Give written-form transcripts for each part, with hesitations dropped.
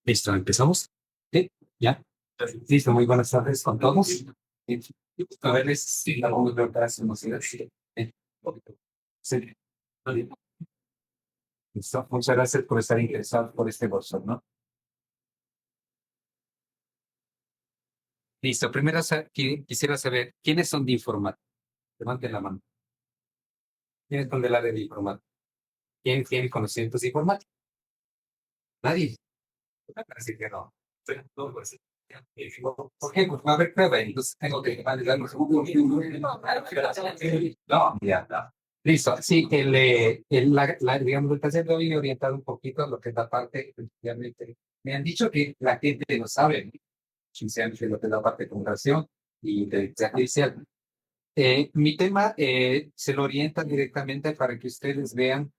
Listo, empezamos. Sí, ya. Listo, muy buenas tardes con todos. A verles si la vamos a preguntar si nos sigue. Sí. Sí. Listo. Muchas gracias por estar interesados por este workshop, ¿no? Listo. Primero quisiera saber quiénes son de informática. Levanten la mano. ¿Quiénes son del área de informática? ¿Quién tiene conocimientos de informática? Nadie. Parece que no. Sí, no, pues, ¿por qué? Pues va a haber prueba, entonces tengo que validar los segundos. No, ya, no. Listo. Sí, digamos, el taller de hoy me he orientado un poquito a lo que es la parte, efectivamente. Me han dicho que la gente no sabe, sinceramente, lo que es la parte de computación y inteligencia artificial. Mi tema se lo orienta directamente para que ustedes vean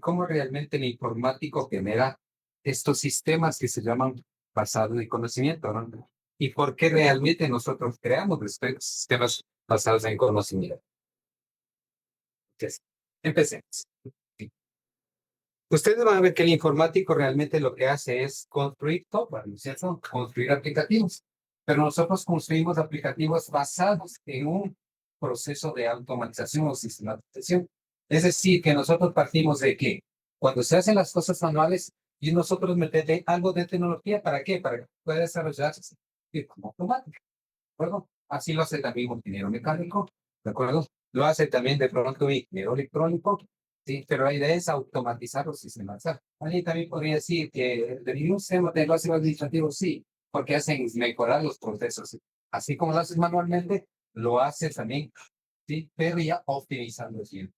cómo realmente el informático genera estos sistemas que se llaman basados en conocimiento, ¿no? Y por qué realmente nosotros creamos estos sistemas basados en conocimiento. Entonces, empecemos. Ustedes van a ver que el informático realmente lo que hace es construir software, ¿no es cierto? Construir aplicativos. Pero nosotros construimos aplicativos basados en un proceso de automatización o sistematización. Es decir, que nosotros partimos de que cuando se hacen las cosas manuales y nosotros metemos algo de tecnología, ¿para qué? Para que pueda desarrollarse como automático, ¿de acuerdo? Así lo hace también un ingeniero mecánico, ¿de acuerdo? Lo hace también de pronto un ingeniero electrónico, sí, pero la idea es automatizar los sistemas. Alguien también podría decir que de un sistema de negocios administrativos, sí, porque hacen mejorar los procesos. Así como lo haces manualmente, lo haces también, sí, pero ya optimizando el tiempo.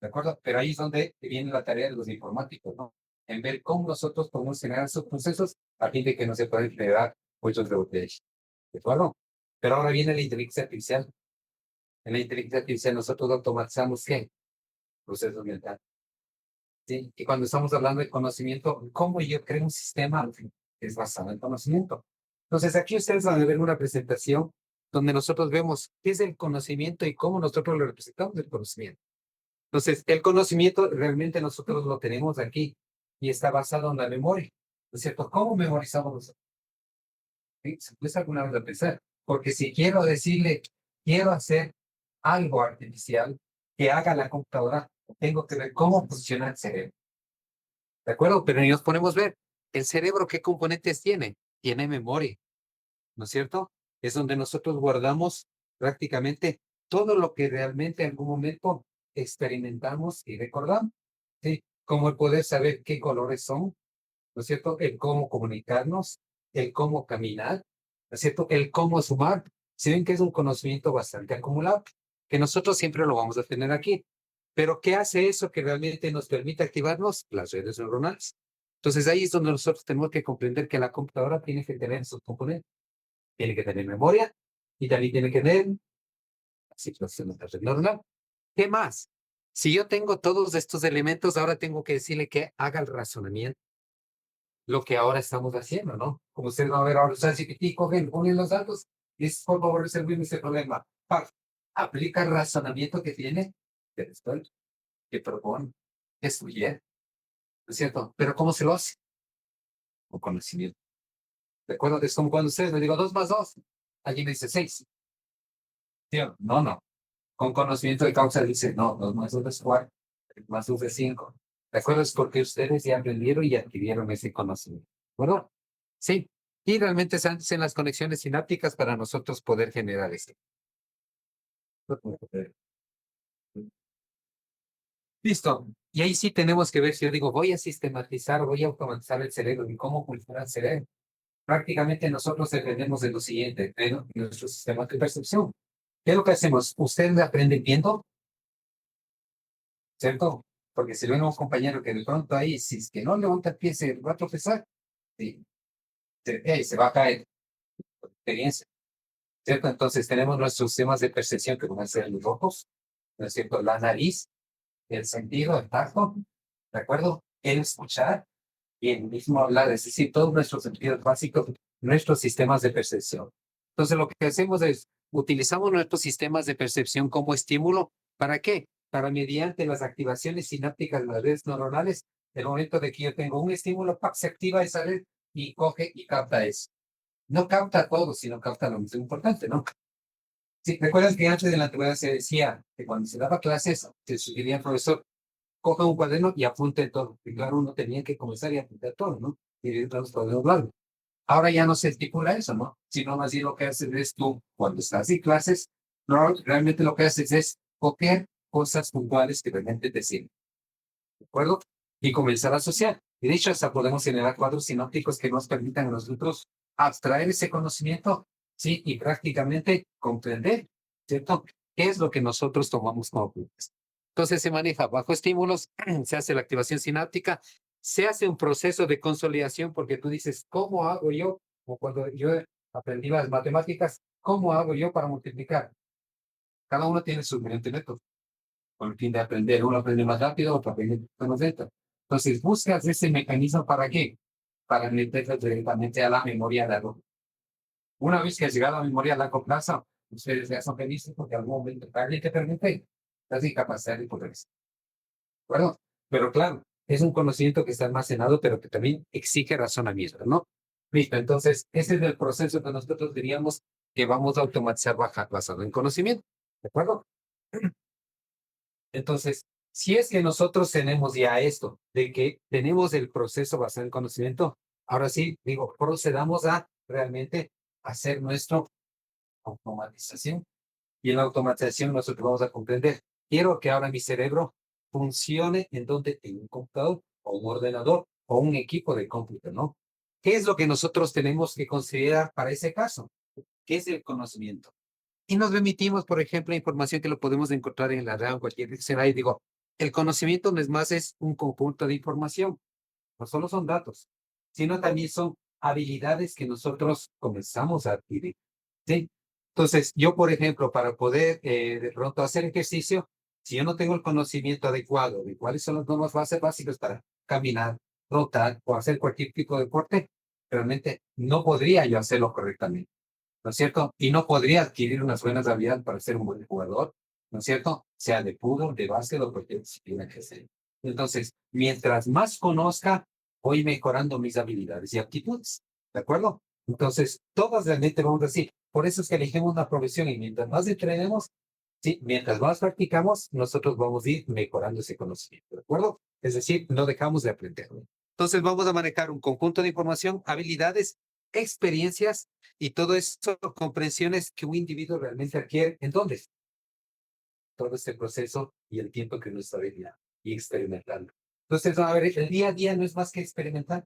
¿De acuerdo? Pero ahí es donde viene la tarea de los informáticos, ¿no? En ver cómo nosotros podemos generar esos procesos a fin de que no se puedan generar cuellos de botella. ¿De acuerdo? Pero ahora viene la inteligencia artificial. En la inteligencia artificial nosotros automatizamos ¿qué? Procesos mentales. ¿Sí? Y cuando estamos hablando de conocimiento, ¿cómo yo creo un sistema que es basado en conocimiento? Entonces, aquí ustedes van a ver una presentación donde nosotros vemos qué es el conocimiento y cómo nosotros lo representamos el conocimiento. Entonces, el conocimiento realmente nosotros lo tenemos aquí y está basado en la memoria. ¿No es cierto? ¿Cómo memorizamos nosotros? ¿Sí? ¿Se puede alguna vez a pensar? Porque si quiero decirle, quiero hacer algo artificial que haga la computadora, tengo que ver cómo funciona el cerebro. ¿De acuerdo? Pero ni nos ponemos a ver, ¿el cerebro qué componentes tiene? Tiene memoria, ¿no es cierto? Es donde nosotros guardamos prácticamente todo lo que realmente en algún momento experimentamos y recordamos, ¿sí? Como el poder saber qué colores son, ¿no es cierto? El cómo comunicarnos, el cómo caminar, ¿no es cierto? El cómo sumar. Si ven que es un conocimiento bastante acumulado, que nosotros siempre lo vamos a tener aquí. Pero ¿qué hace eso que realmente nos permite activarnos? Las redes neuronales. Entonces ahí es donde nosotros tenemos que comprender que la computadora tiene que tener sus componentes. Tiene que tener memoria y también tiene que tener situación de red neuronal. ¿Qué más? Si yo tengo todos estos elementos, ahora tengo que decirle que haga el razonamiento, lo que ahora estamos haciendo, ¿no? Como ustedes van a ver ahora, o sea, si cogen, ponen los datos y es por favor resolver ese problema. Aplica el razonamiento que tiene, que propone, que sugiere, ¿no es cierto? Pero ¿cómo se lo hace? Con conocimiento. ¿De acuerdo? Es como cuando ustedes me digo 2 más 2, alguien me dice 6. ¿Sí? No, no. Con conocimiento de causa dice, no, 2 más 2 es 4, más 2 es 5. ¿De acuerdo? Es porque ustedes ya aprendieron y adquirieron ese conocimiento. ¿De acuerdo? Sí. Y realmente se hacen las conexiones sinápticas para nosotros poder generar esto. Listo. Y ahí sí tenemos que ver si yo digo, voy a sistematizar, voy a automatizar el cerebro y cómo funciona el cerebro. Prácticamente nosotros dependemos de lo siguiente, de nuestro sistema de percepción. ¿Qué es lo que hacemos? Ustedes aprenden viendo, ¿cierto? Porque si ven a un compañero que de pronto ahí, si es que no levanta el pie, se va a tropezar, sí, se va a caer, por experiencia, ¿cierto? Entonces tenemos nuestros sistemas de percepción que van a ser los ojos, ¿no es cierto? La nariz, el sentido, el tacto, ¿de acuerdo? El escuchar y el mismo hablar, es decir, todos nuestros sentidos básicos, nuestros sistemas de percepción. Entonces, lo que hacemos es, utilizamos nuestros sistemas de percepción como estímulo. ¿Para qué? Para mediante las activaciones sinápticas de las redes neuronales, el momento de que yo tengo un estímulo, ¡pac!, se activa esa red y coge y capta eso. No capta todo, sino capta lo más importante, ¿no? Sí, recuerdas que antes de la antigüedad se decía que cuando se daba clases, se sugería al profesor, coja un cuaderno y apunte todo. Y claro, uno tenía que comenzar y apuntar todo, ¿no? Y los cuadernos blancos. Ahora ya no se estipula eso, ¿no? Sino más bien lo que haces es tú, cuando estás en clases, no, realmente lo que haces es copiar cosas puntuales que realmente te sirven, ¿de acuerdo? Y comenzar a asociar. Y de hecho, hasta podemos generar cuadros sinópticos que nos permitan a nosotros abstraer ese conocimiento, ¿sí? Y prácticamente comprender, ¿cierto? ¿Qué es lo que nosotros tomamos como puntos? Entonces se maneja bajo estímulos, se hace la activación sináptica, se hace un proceso de consolidación, porque tú dices, ¿cómo hago yo? O cuando yo aprendí las matemáticas, ¿cómo hago yo para multiplicar? Cada uno tiene su diferente método con el fin de aprender. Uno aprende más rápido, otro aprende más lento. Entonces, buscas ese mecanismo ¿para qué? Para meterlo directamente a la memoria a largo. Una vez que has llegado a la memoria a largo plazo, ustedes ya son felices porque en algún momento alguien te permite, estás en capacidad de poder. Bueno, pero claro, es un conocimiento que está almacenado, pero que también exige razonamiento, ¿no? Listo, entonces, ese es el proceso que nosotros diríamos que vamos a automatizar basado en conocimiento, ¿de acuerdo? Entonces, si es que nosotros tenemos ya esto, de que tenemos el proceso basado en conocimiento, ahora sí, digo, procedamos a realmente hacer nuestra automatización. Y en la automatización nosotros vamos a comprender, quiero que ahora mi cerebro funcione en donde tengo un computador o un ordenador o un equipo de cómputo, ¿no? ¿Qué es lo que nosotros tenemos que considerar para ese caso? ¿Qué es el conocimiento? Y nos remitimos, por ejemplo, a información que lo podemos encontrar en la RAM, cualquier diccionario. Digo, el conocimiento no es más, es un conjunto de información. No solo son datos, sino también son habilidades que nosotros comenzamos a adquirir. ¿Sí? Entonces, yo, por ejemplo, para poder de pronto hacer ejercicio, si yo no tengo el conocimiento adecuado de cuáles son las normas básicas para caminar, trotar o hacer cualquier tipo de deporte, realmente no podría yo hacerlo correctamente. ¿No es cierto? Y no podría adquirir unas buenas habilidades para ser un buen jugador, ¿no es cierto? Sea de fútbol, de básquet o cualquier disciplina que sea. Entonces, mientras más conozca, voy mejorando mis habilidades y aptitudes, ¿de acuerdo? Entonces, todas realmente vamos a decir, por eso es que elegimos una profesión y mientras más entrenemos, sí, mientras más practicamos, nosotros vamos a ir mejorando ese conocimiento, ¿de acuerdo? Es decir, no dejamos de aprender. Entonces, vamos a manejar un conjunto de información, habilidades, experiencias y todo eso, comprensiones que un individuo realmente adquiere. ¿En dónde? Todo este proceso y el tiempo que uno está viviendo y experimentando. Entonces, a ver, el día a día no es más que experimentar.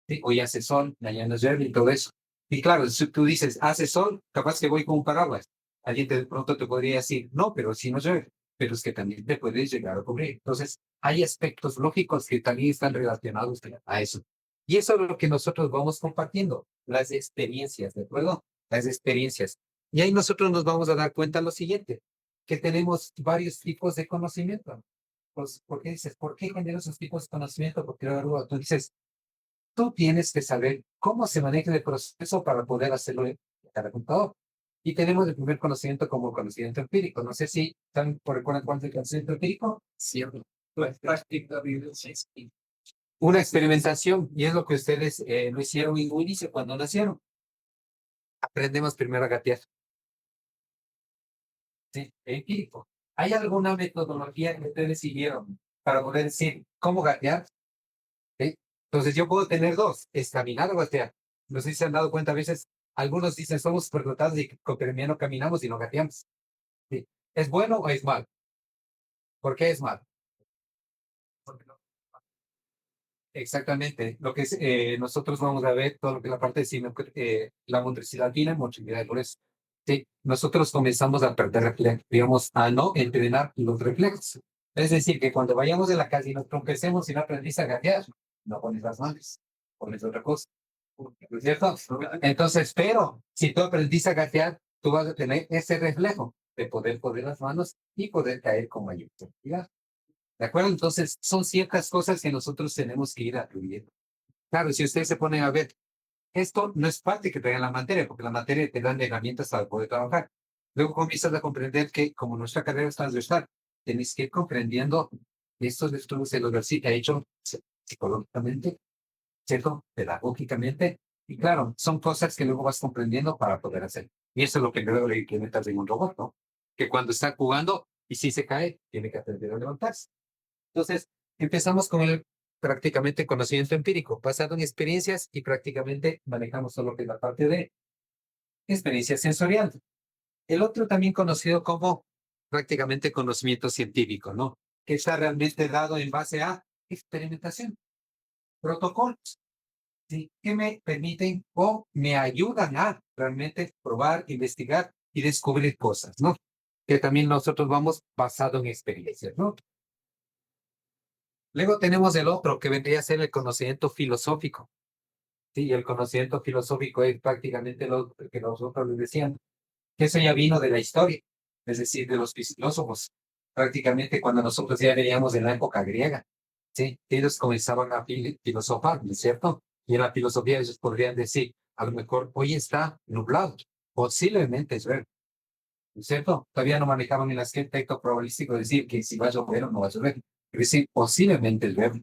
¿Sí? Hoy hace sol, mañana llueve y todo eso. Y claro, si tú dices, hace sol, capaz que voy con un paraguas. Alguien de pronto te podría decir, no, pero si no llueve, pero es que también te puedes llegar a cubrir. Entonces, hay aspectos lógicos que también están relacionados a eso. Y eso es lo que nosotros vamos compartiendo, las experiencias, ¿de acuerdo? Las experiencias. Y ahí nosotros nos vamos a dar cuenta de lo siguiente, que tenemos varios tipos de conocimiento. Pues, ¿por qué dices, por qué genero esos tipos de conocimiento? Porque luego tú dices, tú tienes que saber cómo se maneja el proceso para poder hacerlo en cada computador. Y tenemos el primer conocimiento como conocimiento empírico. No sé si están por recuerdan cuál es el conocimiento empírico. Cierto. Pues, práctica, una experimentación, y es lo que ustedes lo hicieron en un inicio cuando nacieron. Aprendemos primero a gatear. ¿Sí? Empírico. ¿Hay alguna metodología que ustedes siguieron para poder decir cómo gatear? ¿Sí? Entonces yo puedo tener dos, es caminar o gatear. No sé si se han dado cuenta, a veces algunos dicen somos superdotados y con no caminamos y no gateamos. ¿Sí? ¿Es bueno o es mal? ¿Por qué es mal? Exactamente. Lo que es, nosotros vamos a ver todo lo que es la parte de la motricidad fina, motricidad de grueso. Sí, nosotros comenzamos a perder reflejos, digamos, a no entrenar los reflejos. Es decir, que cuando vayamos de la calle y nos trompecemos y no aprendiste a gatear, no pones las manos, pones otra cosa. ¿No es cierto? Entonces, pero si tú aprendiste a gatear, tú vas a tener ese reflejo de poder poner las manos y poder caer con mayor tranquilidad. ¿De acuerdo? Entonces, son ciertas cosas que nosotros tenemos que ir aprendiendo. Claro, si ustedes se ponen a ver, esto no es parte que te da la materia, porque la materia te dan herramientas para poder trabajar. Luego comienzas a comprender que, como nuestra carrera es transversal, tenéis que ir comprendiendo estos estudios se los ha hecho psicológicamente, ¿cierto? Pedagógicamente. Y claro, son cosas que luego vas comprendiendo para poder hacer. Y eso es lo que luego le implementas en un robot, ¿no? Que cuando está jugando y si se cae, tiene que aprender a levantarse. Entonces, empezamos con el prácticamente conocimiento empírico, basado en experiencias y prácticamente manejamos solo que es la parte de experiencia sensorial. El otro también conocido como prácticamente conocimiento científico, ¿no? Que está realmente dado en base a experimentación, protocolos, ¿sí? Que me permiten o me ayudan a realmente probar, investigar y descubrir cosas, ¿no? Que también nosotros vamos basado en experiencias, ¿no? Luego tenemos el otro que vendría a ser el conocimiento filosófico. Sí, el conocimiento filosófico es prácticamente lo que nosotros les decíamos, que eso ya vino de la historia, es decir, de los filósofos. Prácticamente cuando nosotros ya veíamos en la época griega, ¿sí? Ellos comenzaban a filosofar, ¿no es cierto? Y en la filosofía ellos podrían decir, a lo mejor hoy está nublado, posiblemente es verdad, ¿no es cierto? Todavía no manejaban el aspecto probabilístico, decir que si va a llover o no va a llover, es decir, posiblemente es verdad,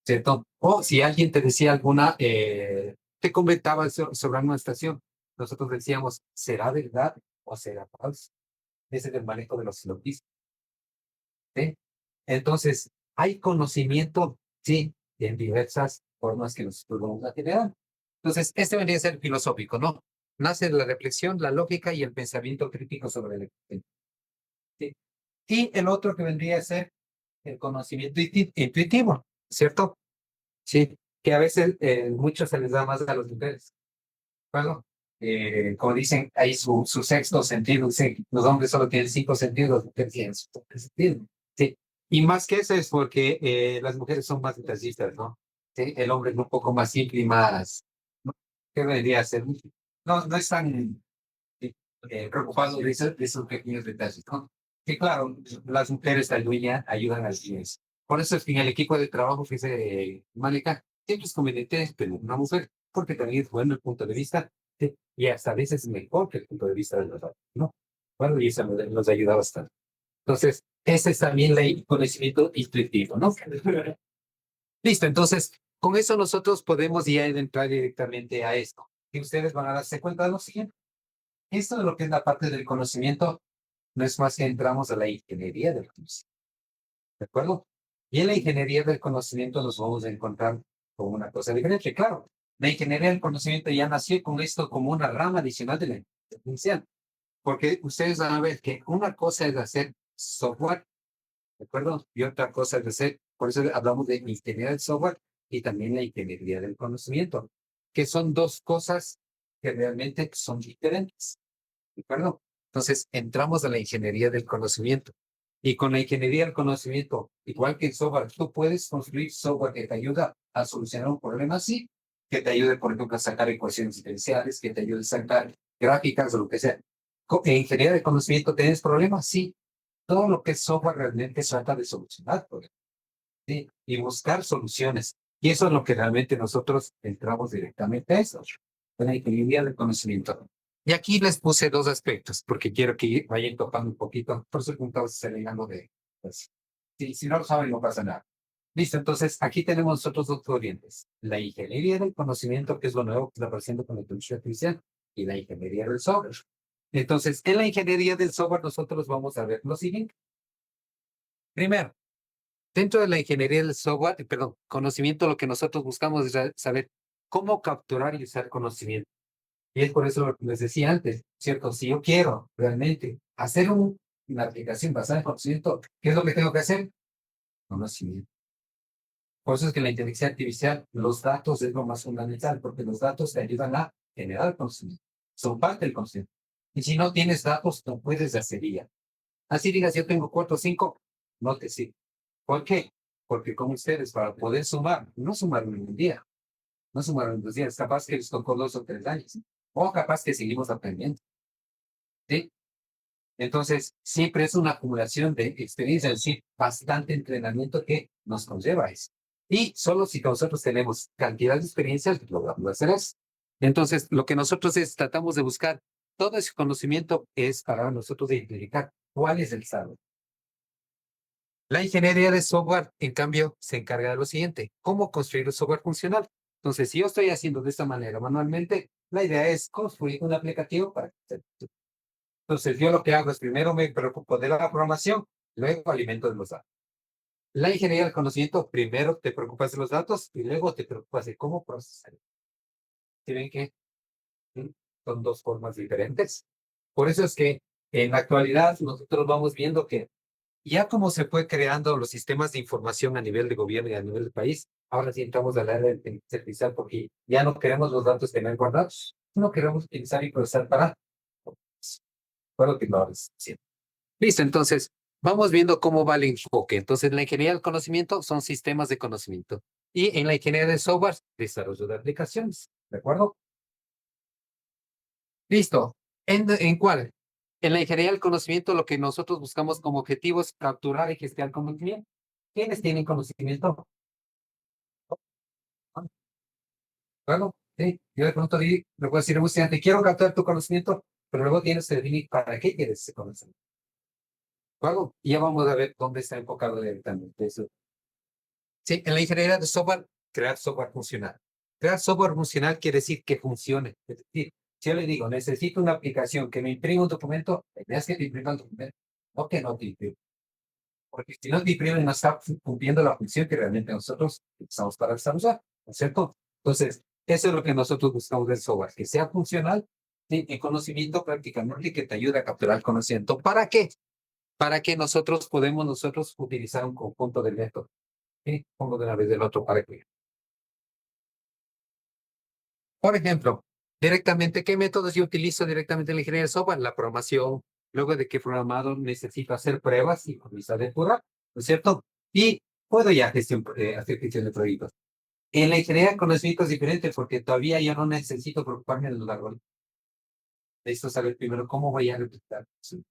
¿cierto? O si alguien te decía alguna, te comentaba sobre alguna estación, nosotros decíamos, ¿será verdad o será falso? Ese es el manejo de los silogismos, ¿sí? Entonces, hay conocimiento, sí, en diversas formas que nosotros vamos a generar. Entonces, este vendría a ser filosófico, ¿no? Nace de la reflexión, la lógica y el pensamiento crítico sobre el existente, ¿sí? Y el otro que vendría a ser el conocimiento intuitivo, ¿cierto? Sí, que a veces muchos se les da más a las mujeres. Bueno, como dicen, hay su sexto sentido. Sí, los hombres solo tienen cinco sentidos, las mujeres tienen su sexto sentido. Sí, y más que eso es porque las mujeres son más detallistas, ¿no? Sí, el hombre es un poco más simple y más, ¿no? ¿Qué debería ser? No, no es tan preocupado de esos pequeños detalles, ¿no? Que claro, las mujeres ayudan a los. Por eso es que en el equipo de trabajo que se maneja, siempre es conveniente tener una mujer, porque también es bueno el punto de vista, sí, y hasta a veces es mejor que el punto de vista de los hombres, ¿no? Bueno, y eso nos ayuda bastante. Entonces, ese es también el conocimiento intuitivo, ¿no? Listo, entonces, con eso nosotros podemos ya entrar directamente a esto. Y ustedes van a darse cuenta de lo siguiente. Esto de lo que es la parte del conocimiento no es más que entramos a la ingeniería del conocimiento, ¿de acuerdo? Y en la ingeniería del conocimiento nos vamos a encontrar con una cosa diferente. Claro, la ingeniería del conocimiento ya nació con esto como una rama adicional de la inteligencia artificial, porque ustedes van a ver que una cosa es hacer software, ¿de acuerdo? Y otra cosa es hacer, por eso hablamos de ingeniería del software y también la ingeniería del conocimiento, que son dos cosas que realmente son diferentes. ¿De acuerdo? Entonces, entramos a la ingeniería del conocimiento. Y con la ingeniería del conocimiento, igual que el software, tú puedes construir software que te ayuda a solucionar un problema así, que te ayude, por ejemplo, a sacar ecuaciones diferenciales, que te ayude a sacar gráficas o lo que sea. En ingeniería del conocimiento, ¿tienes problemas? Sí. Todo lo que es software realmente trata de solucionar problemas, ¿sí? Y buscar soluciones. Y eso es lo que realmente nosotros entramos directamente a eso, en la ingeniería del conocimiento. Y aquí les puse dos aspectos, porque quiero que vayan topando un poquito. Por eso preguntaba si se ligando de, pues, si no lo saben, no pasa nada. Listo, entonces aquí tenemos nosotros dos corrientes. La ingeniería del conocimiento, que es lo nuevo que está apareciendo con la inteligencia artificial, y la ingeniería del software. Entonces, en la ingeniería del software nosotros vamos a ver lo siguiente. Primero, dentro de la ingeniería del software, perdón, conocimiento, lo que nosotros buscamos es saber cómo capturar y usar conocimiento. Y es por eso lo que les decía antes, ¿cierto? Si yo quiero realmente hacer una aplicación basada en conocimiento, ¿qué es lo que tengo que hacer? Conocimiento. Por eso es que en la inteligencia artificial los datos es lo más fundamental, porque los datos te ayudan a generar conocimiento. Son parte del conocimiento. Y si no tienes datos, no puedes hacer IA. Así digas, yo tengo 4 o 5, no te sirve. ¿Por qué? Porque como ustedes, para poder sumar, no sumaron en un día, no sumaron en 2 días, capaz que les tocó 2 o 3 años, o capaz que seguimos aprendiendo, ¿sí? Entonces, siempre es una acumulación de experiencia, es decir, bastante entrenamiento que nos conlleva a eso. Y solo si nosotros tenemos cantidad de experiencias, logramos hacer eso. Entonces, lo que nosotros tratamos de buscar, todo ese conocimiento es para nosotros de identificar cuál es el saldo. La ingeniería de software, en cambio, se encarga de lo siguiente, cómo construir un software funcional. Entonces, si yo estoy haciendo de esta manera manualmente, la idea es construir un aplicativo para que entonces, yo lo que hago es primero me preocupo de la programación, luego alimento de los datos. La ingeniería del conocimiento, primero te preocupas de los datos y luego te preocupas de cómo procesar. ¿Sí ven que son dos formas diferentes? Por eso es que en la actualidad nosotros vamos viendo que ya como se fue creando los sistemas de información a nivel de gobierno y a nivel del país, ahora sí entramos al área de inteligencia artificial porque ya no queremos los datos tener guardados, no queremos utilizar y procesar para lo que no es. Listo, entonces, vamos viendo cómo va el enfoque. Entonces, la ingeniería del conocimiento son sistemas de conocimiento. Y en la ingeniería de software, desarrollo de aplicaciones. ¿De acuerdo? Listo. ¿En cuál? En la ingeniería del conocimiento, lo que nosotros buscamos como objetivo es capturar y gestionar conocimiento. ¿Quiénes tienen conocimiento? Bueno, sí, yo de pronto le puedo decir a un estudiante, quiero captar tu conocimiento, pero luego tienes que definir para qué quieres ese conocimiento. ¿Luego? Y ya vamos a ver dónde está enfocado directamente eso. Sí, en la ingeniería de software, crear software funcional. Crear software funcional quiere decir que funcione. Es decir, si yo le digo, necesito una aplicación que me imprima un documento, la idea es que te imprima el documento, no que no te imprima. Porque si no te imprime, no está cumpliendo la función que realmente nosotros usamos para desarrollar, ¿no es cierto? Entonces, eso es lo que nosotros buscamos del software, que sea funcional, sí, en conocimiento prácticamente que te ayude a capturar el conocimiento. ¿Para qué? Para que nosotros podemos utilizar un conjunto de métodos. ¿Sí? Pongo de una vez del otro para que por ejemplo, directamente, ¿qué métodos yo utilizo directamente en la ingeniería de software? La programación, luego de que he programado necesito hacer pruebas y comienzo de prueba, ¿no es cierto? Y puedo ya hacer gestión de proyectos. En la ingeniería de conocimiento es diferente porque todavía yo no necesito preocuparme de los algoritmos. Necesito saber primero cómo voy a replicar. ¿Sí?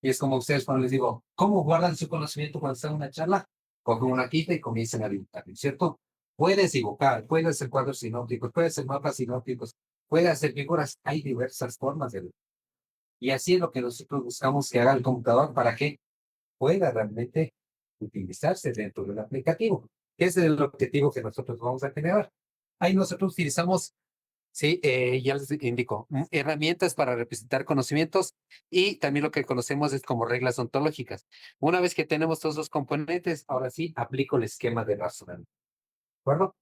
Y es como ustedes cuando les digo, ¿cómo guardan su conocimiento cuando están en una charla? Cogen una hojita y comienzan a dibujar, ¿cierto? Puedes dibujar, puedes hacer cuadros sinópticos, puedes hacer mapas sinópticos, puedes hacer figuras, hay diversas formas de. Y así es lo que nosotros buscamos que haga el computador para que pueda realmente utilizarse dentro del aplicativo. Ese es el objetivo que nosotros vamos a generar. Ahí nosotros utilizamos. Sí, ya les indico, herramientas para representar conocimientos y también lo que conocemos es como reglas ontológicas. Una vez que tenemos todos los componentes, ahora sí aplico el esquema de razonamiento. ¿De acuerdo?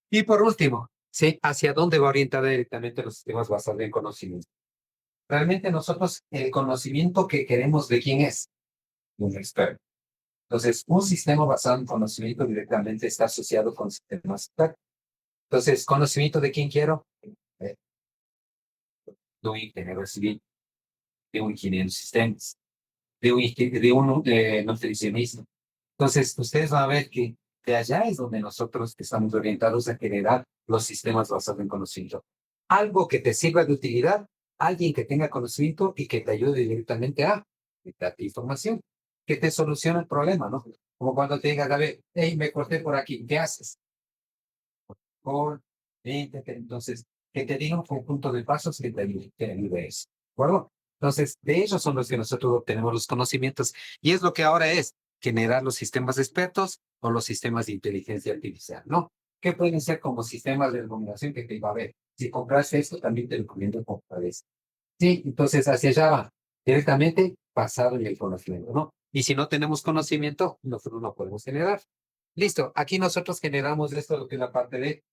Y por último, sí, ¿hacia dónde va orientada directamente los sistemas basados en conocimiento? Realmente nosotros, el conocimiento que queremos de quién es un experto. Entonces, un sistema basado en conocimiento directamente está asociado con sistemas expertos. Entonces, ¿conocimiento de quién quiero? Eh, de un ingeniero civil, de un ingeniero de sistemas, de un nutricionista. Entonces, ustedes van a ver que de allá es donde nosotros estamos orientados a generar los sistemas basados en conocimiento. Algo que te sirva de utilidad, alguien que tenga conocimiento y que te ayude directamente a darte información, que te solucione el problema, ¿no? Como cuando te digas, a ver, hey, me corté por aquí, ¿qué haces? Por, entonces, que te diga un conjunto de pasos que te ayude a eso. ¿De acuerdo? Entonces, de ellos son los que nosotros obtenemos los conocimientos. Y es lo que ahora es generar los sistemas expertos o los sistemas de inteligencia artificial, ¿no? Que pueden ser como sistemas de recomendación que te iba a ver. Si compras esto, también te recomiendo comprar esto. Sí, entonces hacia allá va, directamente basado en el conocimiento, ¿no? Y si no tenemos conocimiento, nosotros no podemos generar. Listo, aquí nosotros generamos esto, lo que es la parte de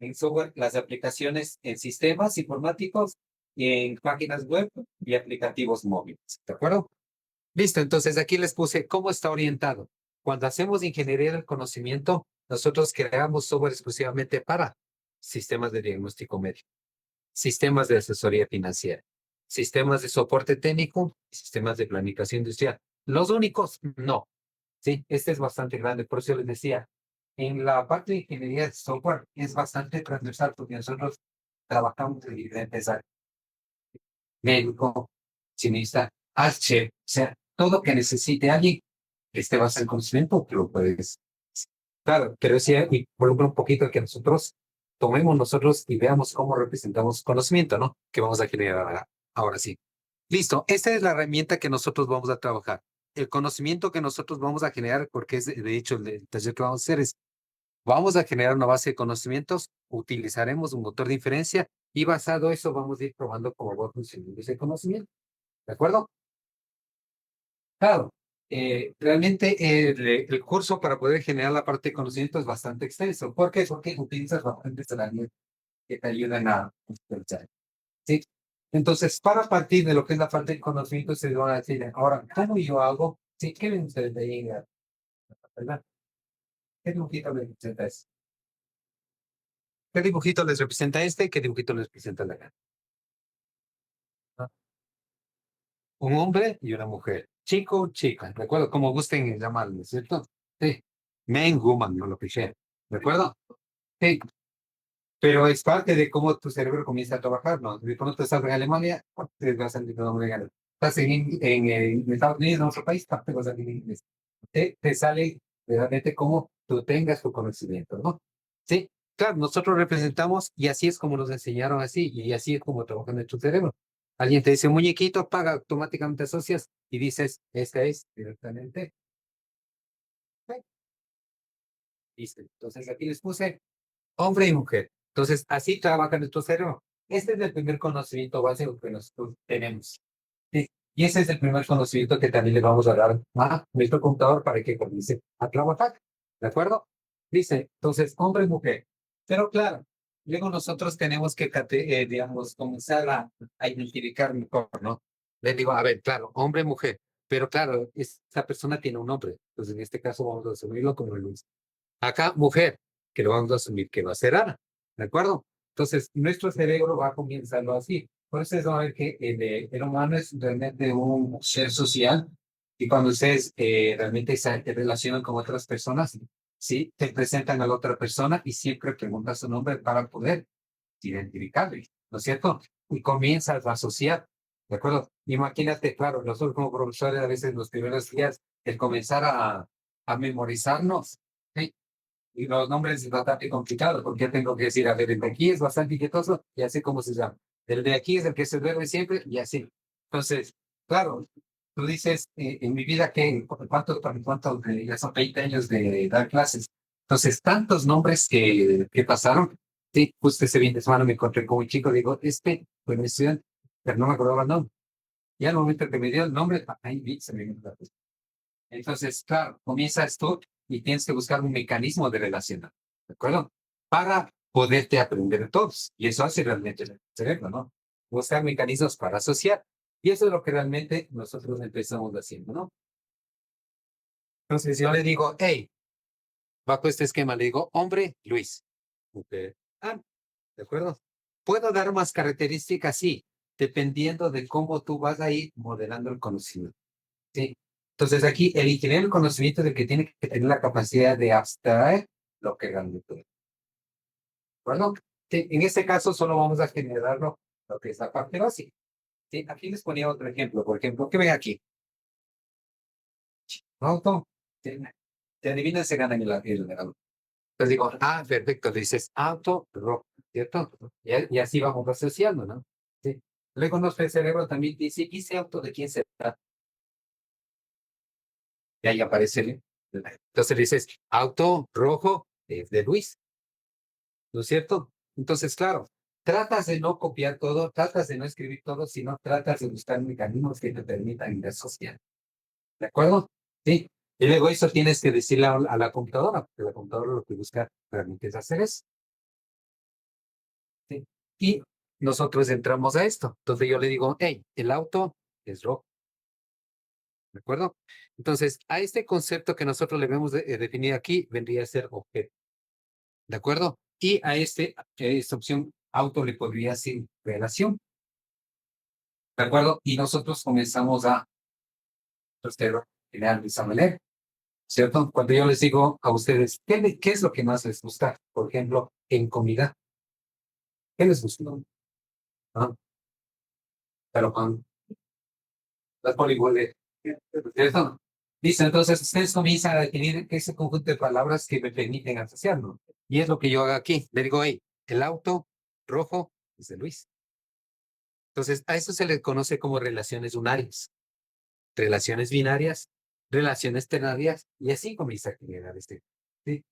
en software, las aplicaciones en sistemas informáticos, y en páginas web y aplicativos móviles. ¿De acuerdo? Listo, entonces aquí les puse cómo está orientado. Cuando hacemos ingeniería del conocimiento, nosotros creamos software exclusivamente para sistemas de diagnóstico médico, sistemas de asesoría financiera, sistemas de soporte técnico y sistemas de planificación industrial. Los únicos, no. Sí, este es bastante grande, por eso les decía, en la parte de ingeniería de software es bastante transversal porque nosotros trabajamos en diferentes áreas, médico, cimista, H, o sea, todo que necesite alguien que esté basado en conocimiento, que lo puedes. Claro, pero sí involucra un poquito que nosotros tomemos nosotros y veamos cómo representamos conocimiento, ¿no? Que vamos a generar ahora sí. Listo, esta es la herramienta que nosotros vamos a trabajar. El conocimiento que nosotros vamos a generar, porque es de hecho el taller que vamos a hacer es, vamos a generar una base de conocimientos, utilizaremos un motor de inferencia y basado en eso vamos a ir probando cómo va funcionando ese conocimiento. ¿De acuerdo? Claro, realmente el curso para poder generar la parte de conocimiento es bastante extenso. ¿Por qué? Porque utilizas bastantes herramientas que te ayudan a pensar. ¿Sí? Entonces, para partir de lo que es la parte de conocimiento, se van a decir, ahora, ¿cómo yo hago? Sí, ¿qué ven ustedes de ahí, verdad? ¿Qué dibujito les representa eso? ¿Qué dibujito les representa este y qué dibujito les representa la cara? ¿No? Un hombre y una mujer. Chico, chica. ¿De acuerdo? Como gusten llamarlo, ¿cierto? Sí. Men, woman, no lo cliché. ¿De acuerdo? Sí. Pero es parte de cómo tu cerebro comienza a trabajar, ¿no? De cuando tú estás en Alemania, te vas a entender cómo llegar. Estás en Estados Unidos, en otro país, te vas a entender inglés. Te sale realmente como tú tengas tu conocimiento, ¿no? Sí, claro, nosotros representamos y así es como nos enseñaron así y así es como trabaja nuestro cerebro. Alguien te dice muñequito, apaga, automáticamente asocias y dices, esta es directamente. Sí, listo. Entonces aquí les puse hombre y mujer. Entonces, así trabaja nuestro cerebro. Este es el primer conocimiento básico que nosotros tenemos. ¿Sí? Y ese es el primer conocimiento que también le vamos a dar a nuestro computador para que comience a trabajar. ¿De acuerdo? Dice, entonces, hombre y mujer. Pero claro, luego nosotros tenemos que, digamos, comenzar a identificar mejor, ¿no? Le digo, a ver, claro, hombre y mujer. Pero claro, esa persona tiene un nombre. Entonces, en este caso vamos a asumirlo como Luis. Acá, mujer, que lo vamos a asumir que va a ser Ana, ¿de acuerdo? Entonces, nuestro cerebro va comenzando así. Por eso es a ver que el humano es realmente un ser social y cuando ustedes realmente se relacionan con otras personas, ¿sí? Te presentan a la otra persona y siempre preguntan su nombre para poder identificarle, ¿no es cierto? Y comienzas a asociar, ¿de acuerdo? Imagínate, claro, nosotros como profesores a veces los primeros días, el comenzar a memorizarnos, ¿sí? Y los nombres es bastante complicado porque yo tengo que decir, a ver, el de aquí es bastante inquietoso y así como se llama. El de aquí es el que se duerme siempre y así. Entonces, claro, tú dices, en mi vida, ¿qué? ¿Cuánto, ya son 20 años de dar clases? Entonces, tantos nombres que pasaron. Sí, justo ese fin de semana me encontré con un chico, digo, fue mi estudiante, pero no me acordaba el nombre. Y al momento que me dio el nombre, ahí se me vino la cosa. Entonces, claro, comienzas tú y tienes que buscar un mecanismo de relacionar, ¿de acuerdo? Para poderte aprender todos. Y eso hace realmente el cerebro, ¿no? Buscar mecanismos para asociar. Y eso es lo que realmente nosotros empezamos haciendo, ¿no? Entonces yo le digo, hey, bajo este esquema le digo, hombre, Luis. Mujer, Ana, ¿de acuerdo? Puedo dar más características, sí, dependiendo de cómo tú vas a ir modelando el conocimiento. Sí. Entonces aquí el ingeniero del conocimiento es el que tiene que tener la capacidad de abstraer lo que realmente es. Bueno, sí, en este caso solo vamos a generarlo lo que es la parte básica. Sí, aquí les ponía otro ejemplo. Por ejemplo, ¿qué ven aquí? Un auto. Sí, te adivinan, se ganan el auto. Entonces digo, perfecto, le dices auto, rojo, ¿cierto? Y así vamos asociando, ¿no? Sí. Luego nuestro cerebro también dice, ¿y ese auto de quién se trata? Y ahí aparece entonces le dices, auto rojo de Luis, ¿no es cierto? Entonces, claro, tratas de no copiar todo, tratas de no escribir todo, sino tratas de buscar mecanismos que te permitan ir asociando. ¿De acuerdo? Sí. Y luego eso tienes que decirle a la computadora, porque la computadora lo que busca realmente es hacer eso. ¿Sí? Y nosotros entramos a esto. Entonces yo le digo, hey, el auto es rojo. ¿De acuerdo? Entonces, a este concepto que nosotros le hemos definido aquí, vendría a ser objeto. ¿De acuerdo? Y a esta opción auto le podría decir relación. ¿De acuerdo? Y nosotros comenzamos a generar de esa manera. ¿Cierto? Cuando yo les digo a ustedes, ¿qué es lo que más les gusta? Por ejemplo, en comida, ¿qué les gusta? ¿Ah? Pero con las poligones. ¿Cierto? Listo, entonces ustedes comienzan a definir ese conjunto de palabras que me permiten asociarlo. Y es lo que yo hago aquí. Le digo, hey, el auto rojo es de Luis. Entonces, a eso se le conoce como relaciones unarias, relaciones binarias, relaciones ternarias, y así comienza a generar ¿sí?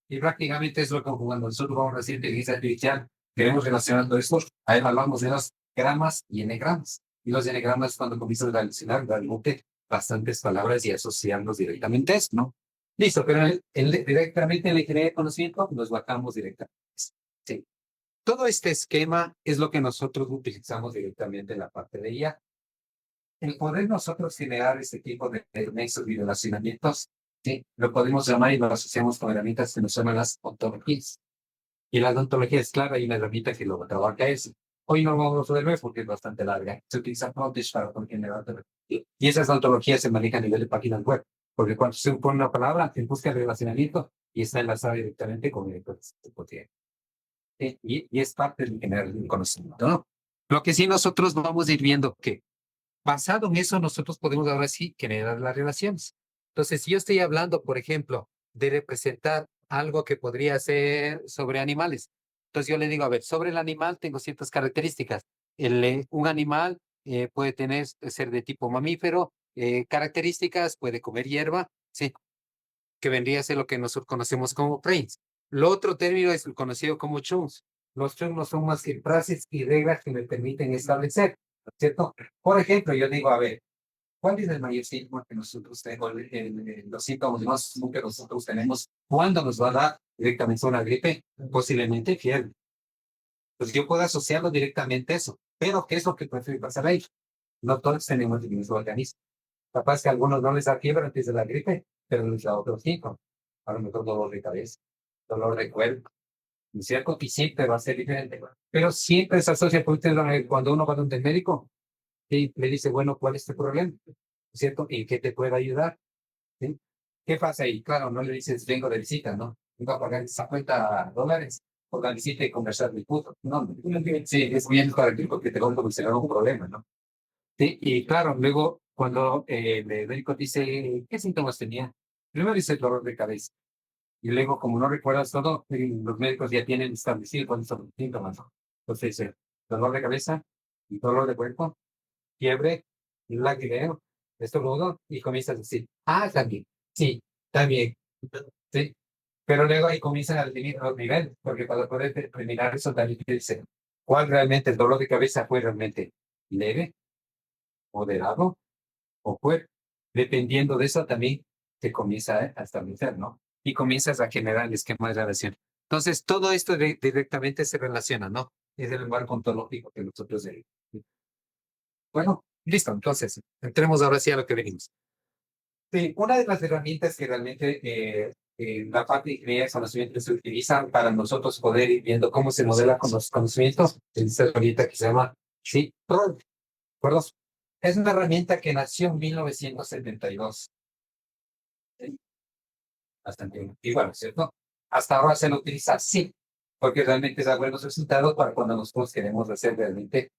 Y prácticamente es lo que cuando nosotros vamos a hacer inteligencia artificial, queremos relacionar todo esto, ahí hablamos de los gramas y enegramas. Y los enegramas cuando comienzan a relacionar realmente bastantes palabras y asociarnos directamente a eso, ¿no? Listo, pero directamente en la ingeniería de conocimiento nos bajamos directamente. Sí. Todo este esquema es lo que nosotros utilizamos directamente en la parte de IA. El poder nosotros generar este tipo de nexos y relacionamientos, ¿sí? Lo podemos llamar y lo asociamos con herramientas que nos llaman las ontologías. Y las ontologías, claro, hay una herramienta que lo trabaja eso. Hoy no vamos a ver porque es bastante larga. Se utiliza Frontish para generar ontologías. Y esas ontologías se manejan a nivel de páginas web. Porque cuando se pone una palabra, se busca el relacionamiento y está enlazada directamente con el tipo de y es parte del generar el conocimiento, ¿no? Lo que sí nosotros vamos a ir viendo que basado en eso nosotros podemos ahora sí generar las relaciones. Entonces, si yo estoy hablando, por ejemplo, de representar algo que podría ser sobre animales, entonces yo le digo, a ver, sobre el animal tengo ciertas características. Un animal puede ser de tipo mamífero, características, puede comer hierba, sí, que vendría a ser lo que nosotros conocemos como frames. Lo otro término es el conocido como chunks. Los chunks no son más que frases y reglas que me permiten establecer, ¿cierto? Por ejemplo, yo digo, a ver, ¿cuál es el mayor síntoma que nosotros tenemos, los síntomas más comunes que nosotros tenemos cuando nos va a dar directamente una gripe? Posiblemente fiebre. Pues yo puedo asociarlo directamente a eso, pero ¿qué es lo que puede pasar ahí? No todos tenemos el mismo organismo. Capaz que a algunos no les da fiebre antes de la gripe, pero les da otro síntoma. A lo mejor dolor de cabeza, dolor de cuerpo, ¿no es cierto? Y siempre va a ser diferente. Pero siempre se asocia con usted cuando uno va donde el médico y le dice, bueno, ¿cuál es tu problema? ¿No es cierto? ¿En qué te puedo ayudar? ¿Sí? ¿Qué pasa ahí? Claro, no le dices, vengo de visita, ¿no? Vengo a pagar $50 por la visita y conversar mi puto. No, sí, es bien para ti porque te voy a solucionar un problema, ¿no? Sí, y claro, luego cuando el médico dice, ¿qué síntomas tenía? Primero dice el dolor de cabeza. Y luego, como no recuerdas todo, los médicos ya tienen establecido cuáles son los síntomas, ¿no? Entonces dice, dolor de cabeza, dolor de cuerpo, fiebre, lagrimeo, estornudo, y comienzas a decir, ah, también, sí, también, sí. Pero luego ahí comienzan a definir los niveles, porque para poder determinar eso también te dice, ¿cuál realmente el dolor de cabeza fue realmente leve, moderado o fuerte? Dependiendo de eso también se comienza a establecer, ¿no? Y comienzas a generar el esquema de relación. Entonces, todo esto directamente se relaciona, ¿no? Es el marco ontológico que nosotros... Bueno, listo, entonces, entremos ahora sí a lo que venimos. Sí, una de las herramientas que realmente la parte de ingeniería de conocimiento se utiliza para nosotros poder ir viendo cómo se modela con los conocimientos es esta herramienta que se llama, sí, PROD, ¿de acuerdo? Es una herramienta que nació en 1972. Sí, bastante bien. Y bueno, ¿cierto? Hasta ahora se lo utiliza sí, porque realmente da buenos resultados para cuando nosotros queremos hacer realmente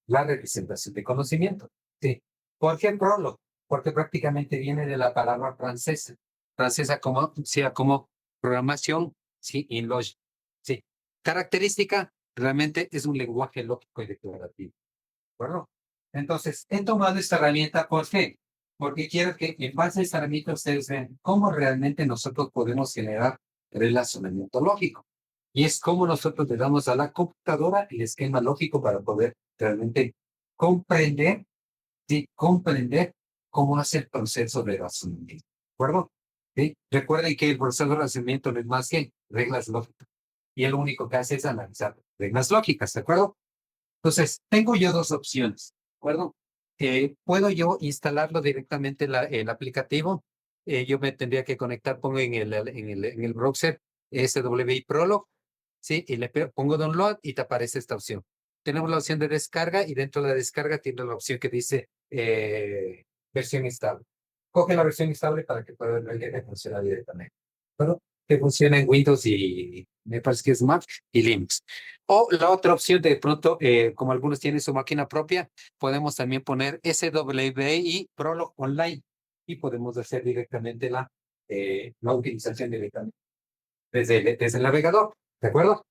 la representación de conocimiento. Sí. ¿Por qué Prolog? Porque prácticamente viene de la palabra francesa. Francesa como, sea como programación, sí, y logic. Sí. Característica, realmente es un lenguaje lógico y declarativo. ¿De acuerdo? Entonces, he tomado esta herramienta, ¿por qué? Porque quiero que en base a esta herramienta ustedes vean cómo realmente nosotros podemos generar relacionamiento lógico. Y es cómo nosotros le damos a la computadora el esquema lógico para poder realmente comprender, sí, comprender cómo hace el proceso de razonamiento. ¿De acuerdo? ¿Sí? Recuerden que el proceso de razonamiento no es más que reglas lógicas. Y el único que hace es analizar reglas lógicas, ¿de acuerdo? Entonces, tengo yo dos opciones, ¿de acuerdo? Puedo yo instalarlo directamente el aplicativo. Yo me tendría que conectar, pongo en el browser SWI Prolog, ¿sí? Y le pongo download y te aparece esta opción. Tenemos la opción de descarga y dentro de la descarga tiene la opción que dice versión estable. Coge la versión estable para que pueda ver que funciona directamente. Pero que funciona en Windows y me parece que es Mac y Linux. O la otra opción de pronto, como algunos tienen su máquina propia, podemos también poner SWI Prolog Online y podemos hacer directamente la utilización directamente desde el navegador. ¿De acuerdo?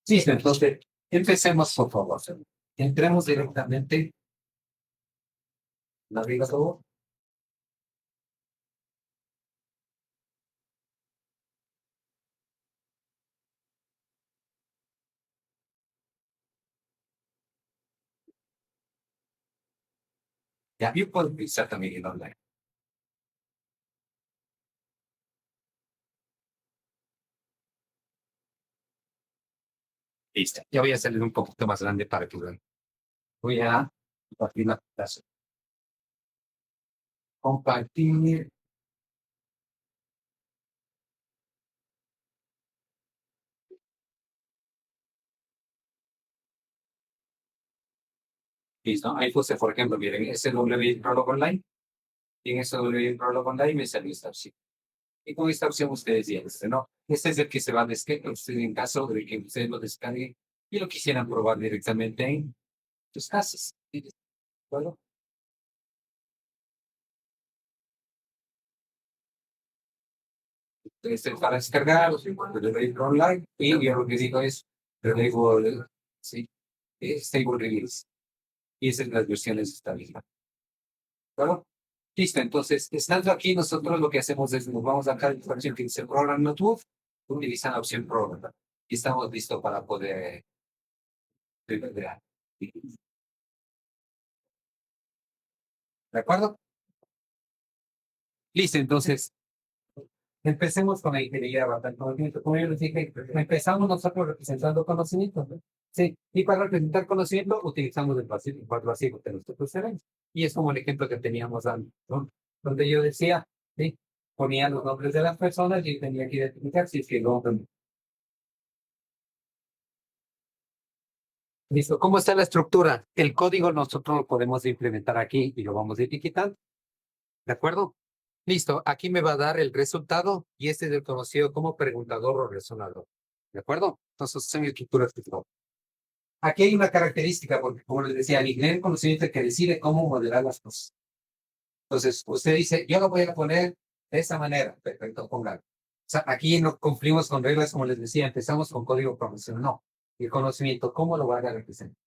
Sí, entonces empecemos por favor. entremos directamente. Navegador. Ya, yo puedo utilizar también el online. Listo. Ya voy a hacerle un poquito más grande para que vean. Voy a compartir la pantalla. Compartir. Listo. Ahí puse, por ejemplo, miren, SW Prolog Online. Y en SW Prolog Online me salió esta opción. Y con esta opción ustedes ya ¿no? Este es el que se va a descargar. Ustedes en caso de que ustedes lo descarguen y lo quisieran probar directamente en tus casas. ¿Sí? ¿De acuerdo? Este es para descargar, le doy online y yo lo que digo es, le digo, sí, stable release. Y esas son las versiones estables. ¿Claro? Listo, entonces, estando aquí, nosotros lo que hacemos es, nos vamos acá a la información que dice Program Notebook, utilizan la opción Program. Y estamos listos para poder ver. ¿De acuerdo? Listo, entonces, empecemos con la ingeniería basada en conocimiento. Como yo les dije, empezamos nosotros representando conocimiento, ¿no? Sí, y para representar conocimiento utilizamos el cuadro básico de nosotros tenemos. Y es como el ejemplo que teníamos antes, ¿no? Donde yo decía, sí, ponía los nombres de las personas y tenía que identificar si es que no. Listo, ¿cómo está la estructura? El código nosotros lo podemos implementar aquí y lo vamos a etiquetar, ¿de acuerdo? Listo, aquí me va a dar el resultado y este es el conocido como preguntador o resonador. ¿De acuerdo? Entonces, son estructuras que tengo. Aquí hay una característica, porque como les decía, el ingenieero conocimiento que decide cómo modelar las cosas. Entonces, usted dice, yo lo voy a poner de esa manera. Perfecto, póngalo. O sea, aquí no cumplimos con reglas, como les decía, empezamos con código profesional. No. El conocimiento, ¿cómo lo va a representar?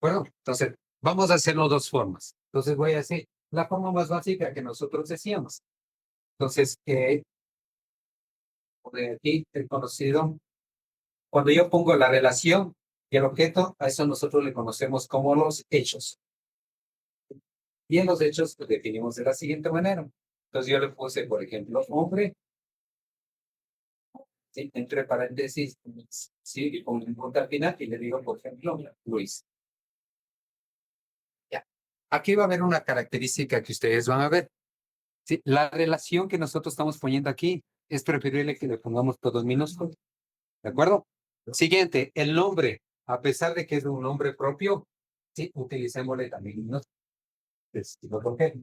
Bueno, entonces, vamos a hacerlo de dos formas. Entonces, voy a decir la forma más básica que nosotros decíamos. Entonces, de aquí, el conocido, cuando yo pongo la relación y el objeto, a eso nosotros le conocemos como los hechos. Y en los hechos pues, definimos de la siguiente manera. Entonces yo le puse, por ejemplo, hombre, ¿sí? Entre paréntesis, sí, y pongo un punto al final y le digo, por ejemplo, Luis. Ya. Aquí va a haber una característica que ustedes van a ver. ¿Sí? La relación que nosotros estamos poniendo aquí es preferible que le pongamos todos minúsculos. ¿De acuerdo? Siguiente, el nombre, a pesar de que es un nombre propio, sí, utilicémosle también minúsculos. ¿Por qué?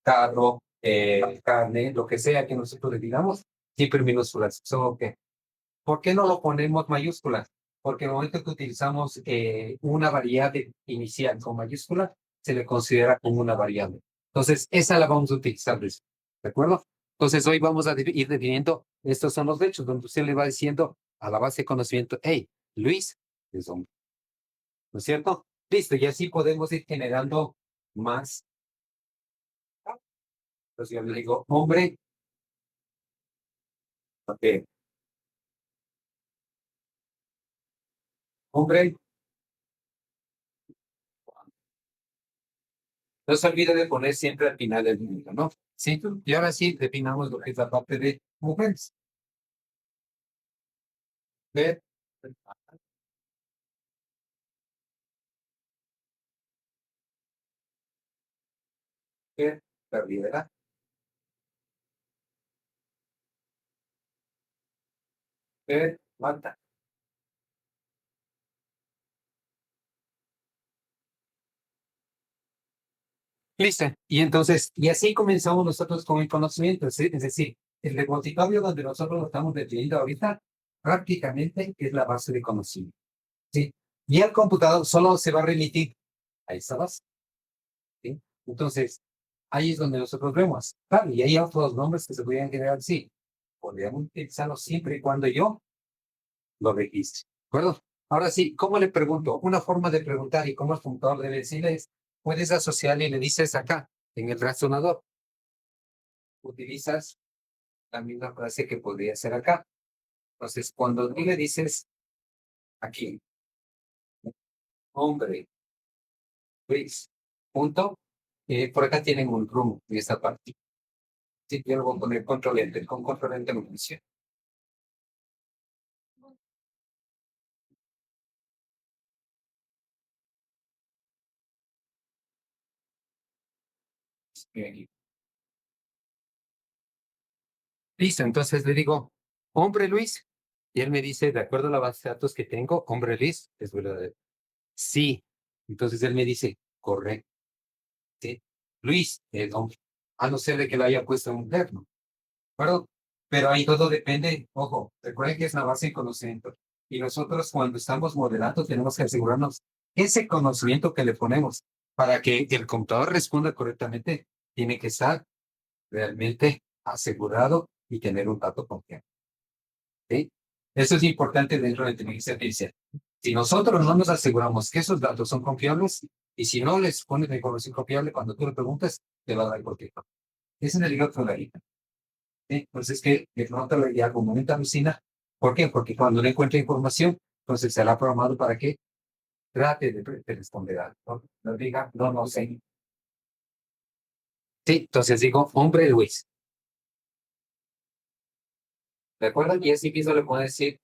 Carro, carne, lo que sea que nosotros le digamos, siempre minúsculas. So, ¿qué? ¿Por qué no lo ponemos mayúsculas? Porque en el momento que utilizamos una variable inicial con mayúscula, se le considera como una variable. Entonces, esa la vamos a utilizar, Luis. ¿De acuerdo? Entonces, hoy vamos a ir definiendo, estos son los hechos, donde usted le va diciendo a la base de conocimiento, hey, Luis es hombre. ¿No es cierto? Listo, y así podemos ir generando más. Entonces, yo le digo, hombre, ok, hombre, no se olvide de poner siempre al final el número, ¿no? Sí, y ahora sí definamos lo que es la parte de mujeres. Ver, ver, perdida, ver, mata. Listo. Y entonces, y así comenzamos nosotros con el conocimiento, es decir, el vocabulario donde nosotros lo estamos definiendo ahorita, prácticamente es la base de conocimiento. ¿Sí? Y el computador solo se va a remitir a esa base. ¿Sí? Entonces, ahí es donde nosotros vemos. Claro, y hay otros nombres que se podrían generar, sí. Podríamos utilizarlos siempre y cuando yo lo registre. ¿De acuerdo? Ahora sí, ¿cómo le pregunto? Una forma de preguntar y cómo el computador debe decirle es, puedes asociar y le dices acá, en el razonador, utilizas la misma frase que podría ser acá. Entonces, cuando tú le dices aquí, hombre, Luis, punto, por acá tienen un room en esta parte. Sí, yo lo voy a poner control enter, con control enter no funciona. Bien. Listo, entonces le digo, hombre Luis, y él me dice, de acuerdo a la base de datos que tengo, hombre Luis, es verdadero. Sí. Entonces él me dice, correcto. Sí. Luis es hombre. A no ser de que lo haya puesto en mujer, ¿no? ¿De pero ahí todo depende, ojo, recuerden que es una base de conocimiento. Y nosotros cuando estamos modelando tenemos que asegurarnos ese conocimiento que le ponemos para que el computador responda correctamente, tiene que estar realmente asegurado y tener un dato confiable. ¿Sí? Eso es importante dentro de la inteligencia artificial. Si nosotros no nos aseguramos que esos datos son confiables, y si no les pones la información confiable, cuando tú le preguntas, te va a dar cualquier cosa. Ese es el gato de la guía. ¿Sí? Entonces, que de pronto le diga como una alucina. ¿Por qué? Porque cuando no encuentra información, entonces será programado para que trate de responder algo. ¿No? No diga, no, no sé. Sí, entonces digo, hombre Luis. ¿De acuerdo? Y así mismo le puedo decir,